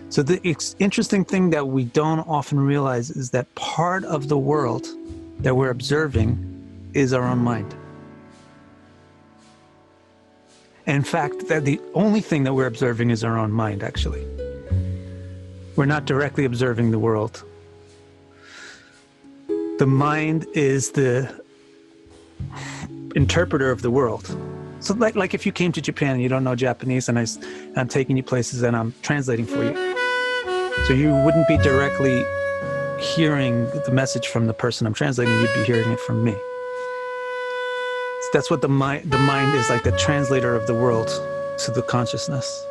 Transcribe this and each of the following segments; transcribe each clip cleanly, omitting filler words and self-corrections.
So the interesting thing that we don't often realize is that part of the world that we're observing is our own mind. In fact, that the only thing that we're observing is our own mind, actually. We're not directly observing the world. The mind is the interpreter of the world. So like if you came to Japan and you don't know Japanese and I'm taking you places and I'm translating for you. So you wouldn't be directly hearing the message from the person I'm translating, you'd be hearing it from me. So that's what the mind is, like the translator of the world to the consciousness.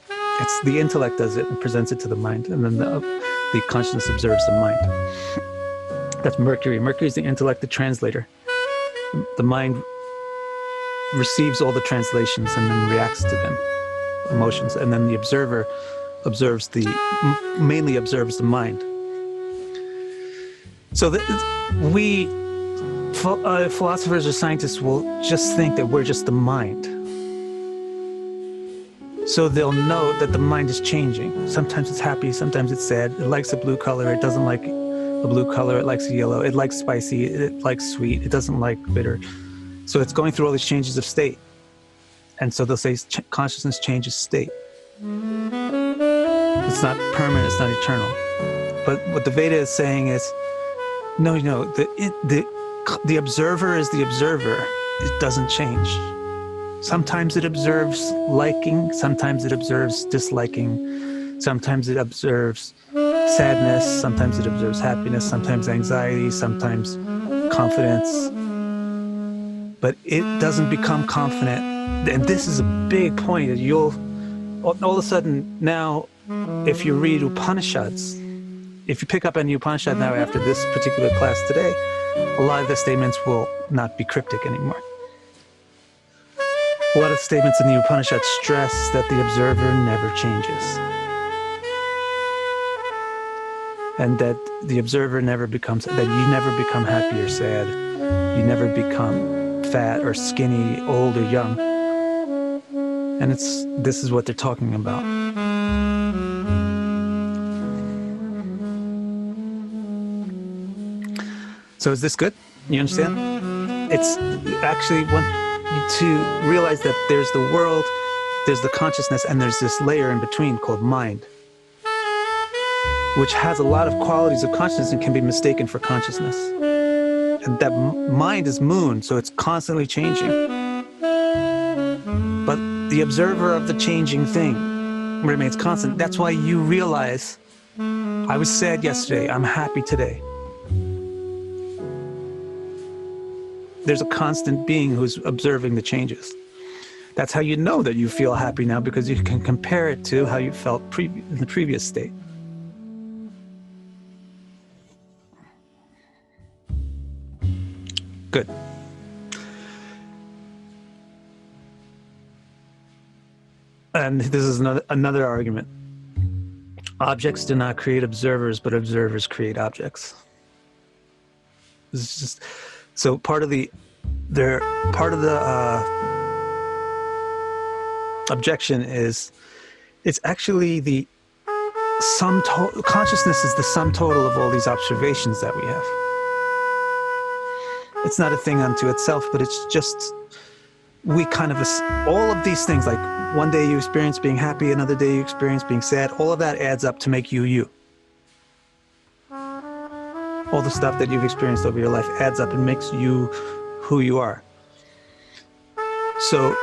It's the intellect does it and presents it to the mind, and then the consciousness observes the mind. That's Mercury. Mercury is the intellect, the translator. The mind receives all the translations and then reacts to them, emotions, and then the observer mainly observes the mind. So we philosophers or scientists will just think that we're just the mind. So they'll know that the mind is changing. Sometimes it's happy, sometimes it's sad. It likes a blue color, it doesn't like a blue color, it likes a yellow, it likes spicy, it likes sweet, it doesn't like bitter. So it's going through all these changes of state. And so they'll say consciousness changes state. It's not permanent, it's not eternal. But what the Veda is saying is, no, the observer is the observer. It doesn't change. Sometimes it observes liking, sometimes it observes disliking, sometimes it observes sadness, sometimes it observes happiness, sometimes anxiety, sometimes confidence. But it doesn't become confident. And this is a big point. You'll all of a sudden now, if you read Upanishads, if you pick up any Upanishad now after this particular class today, a lot of the statements will not be cryptic anymore. A lot of statements in the Upanishad stress that the observer never changes. And that the observer never becomes, that you never become happy or sad. You never become fat or skinny, old or young. And this is what they're talking about. So is this good? You understand? It's actually to realize that there's the world, there's the consciousness, and there's this layer in between called mind, which has a lot of qualities of consciousness and can be mistaken for consciousness. And that mind is moon, so it's constantly changing. But the observer of the changing thing remains constant. That's why you realize, I was sad yesterday, I'm happy today. There's a constant being who's observing the changes. That's how you know that you feel happy now, because you can compare it to how you felt in the previous state. Good. And this is another argument. Objects do not create observers, but observers create objects. This is just so part of the objection is it's actually the sum total. Consciousness is the sum total of all these observations that we have. It's not a thing unto itself, but it's just we kind of all of these things, like one day you experience being happy, another day you experience being sad, all of that adds up to make you you. All the stuff that you've experienced over your life adds up and makes you who you are. So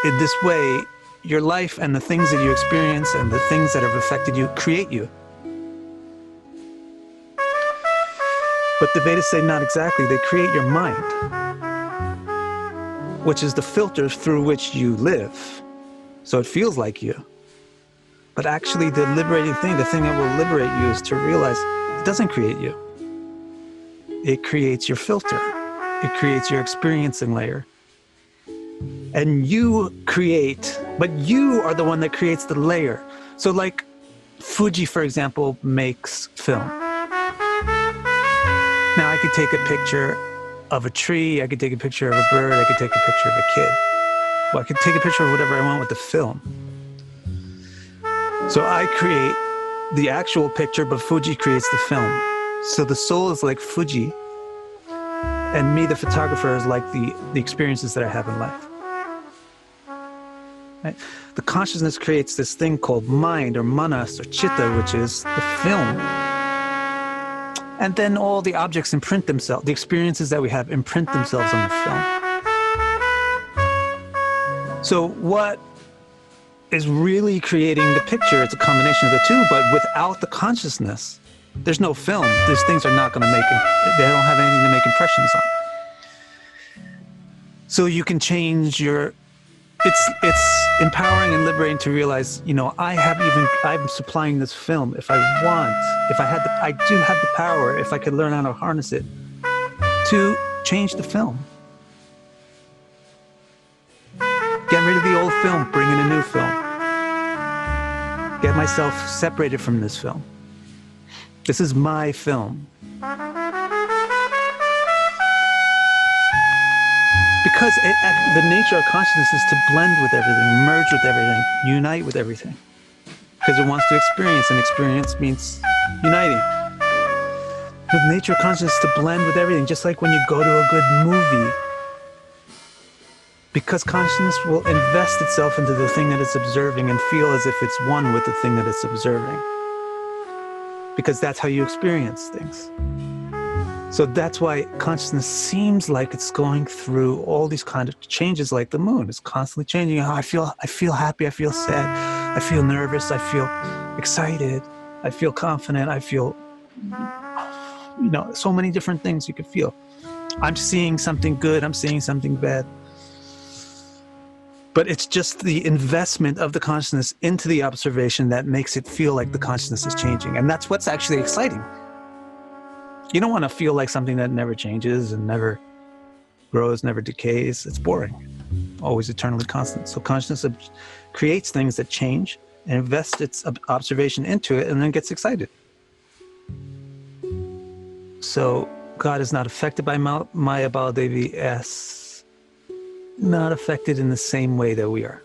in this way, your life and the things that you experience and the things that have affected you create you. But the Vedas say not exactly. They create your mind, which is the filter through which you live. So it feels like you. But actually the liberating thing, the thing that will liberate you, is to realize it doesn't create you. It creates your filter. It creates your experiencing layer. And you create, but you are the one that creates the layer. So like Fuji, for example, makes film. Now I could take a picture of a tree, I could take a picture of a bird, I could take a picture of a kid. Well, I could take a picture of whatever I want with the film. So I create the actual picture, but Fuji creates the film. So the soul is like Fuji, and me, the photographer, is like the experiences that I have in life. Right? The consciousness creates this thing called mind, or manas, or chitta, which is the film. And then all the objects imprint themselves, the experiences that we have imprint themselves on the film. So what is really creating the picture? It's a combination of the two, but without the consciousness, there's no film. These things are not going to make it. They don't have anything to make impressions on. So you can change your. It's empowering and liberating to realize, you know, I'm supplying this film if I want. If I do have the power. If I could learn how to harness it, to change the film. Get rid of the old film, bring in a new film. Get myself separated from this film. This is my film. Because the nature of consciousness is to blend with everything, merge with everything, unite with everything. Because it wants to experience, and experience means uniting. The nature of consciousness is to blend with everything, just like when you go to a good movie. Because consciousness will invest itself into the thing that it's observing and feel as if it's one with the thing that it's observing. Because that's how you experience things. So that's why consciousness seems like it's going through all these kind of changes, like the moon. It's constantly changing. I feel happy, I feel sad, I feel nervous, I feel excited, I feel confident, I feel, you know, so many different things you could feel. I'm seeing something good, I'm seeing something bad. But it's just the investment of the consciousness into the observation that makes it feel like the consciousness is changing. And that's what's actually exciting. You don't want to feel like something that never changes and never grows, never decays. It's boring, always eternally constant. So consciousness creates things that change and invests its observation into it and then gets excited. So God is not affected by Maya Baladevi as not affected in the same way that we are.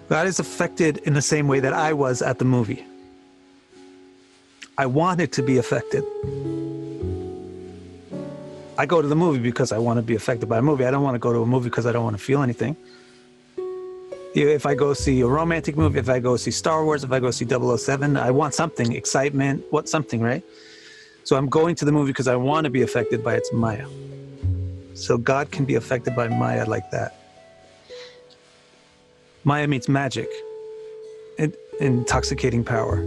God is affected in the same way that I was at the movie. I wanted to be affected. I go to the movie because I want to be affected by a movie. I don't want to go to a movie because I don't want to feel anything. If I go see a romantic movie, if I go see Star Wars, if I go see 007, I want something, excitement, something, right? So I'm going to the movie because I want to be affected by its Maya. So God can be affected by Maya like that. Maya means magic, intoxicating power.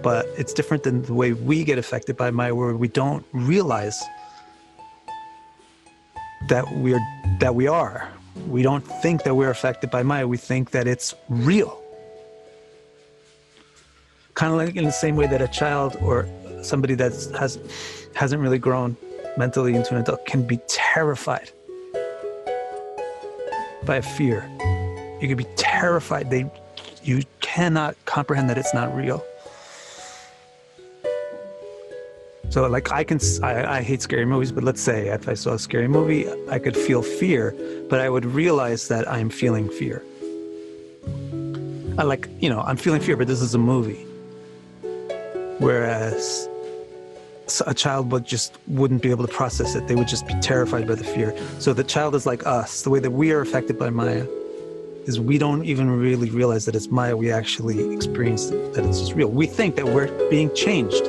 But it's different than the way we get affected by Maya, where we don't realize that we are. We don't think that we're affected by Maya. We think that it's real. Kind of like in the same way that a child or somebody that hasn't really grown mentally into an adult can be terrified by a fear. You can be terrified. You cannot comprehend that it's not real. So like I hate scary movies, but let's say if I saw a scary movie, I could feel fear, but I would realize that I'm feeling fear. I'm feeling fear, but this is a movie. Whereas a child wouldn't be able to process it. They would just be terrified by the fear. So the child is like us. The way that we are affected by Maya is we don't even really realize that it's Maya. We actually experience that it's just real. We think that we're being changed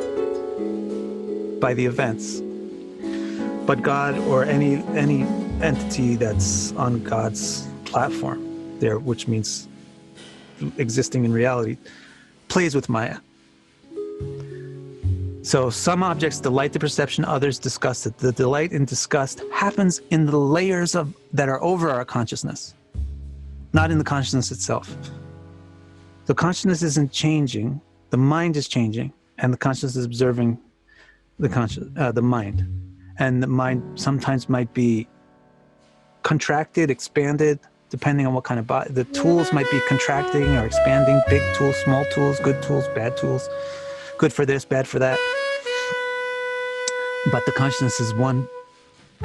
by the events. But God, or any entity that's on God's platform there, which means existing in reality, plays with Maya. So some objects delight the perception, others disgust it. The delight and disgust happens in the layers that are over our consciousness, not in the consciousness itself. The consciousness isn't changing, the mind is changing, and the consciousness is observing the mind. And the mind sometimes might be contracted, expanded, depending on what kind of body. The tools might be contracting or expanding, big tools, small tools, good tools, bad tools, good for this, bad for that. But the consciousness is one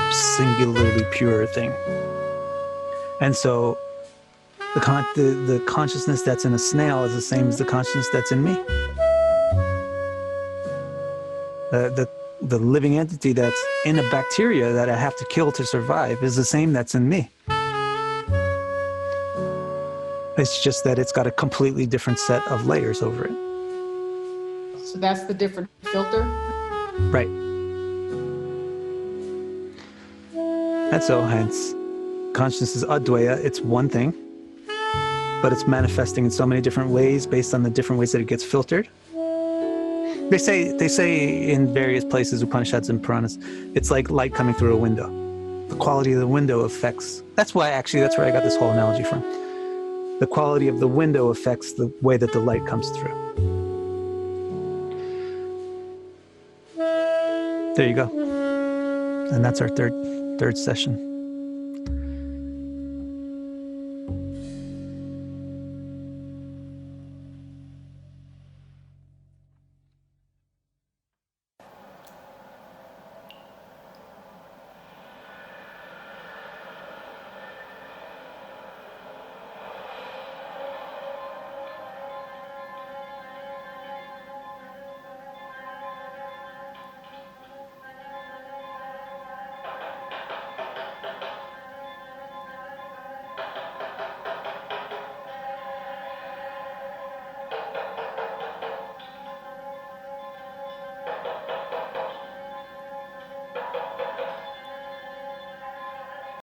singularly pure thing. And so The consciousness that's in a snail is the same as the consciousness that's in me. The living entity that's in a bacteria that I have to kill to survive is the same that's in me. It's just that it's got a completely different set of layers over it. So that's the different filter? Right. And so hence, consciousness is advaya, it's one thing, but it's manifesting in so many different ways based on the different ways that it gets filtered. They say in various places, Upanishads and Puranas, it's like light coming through a window. The quality of the window affects, that's where I got this whole analogy from. The quality of the window affects the way that the light comes through. There you go. And that's our third session.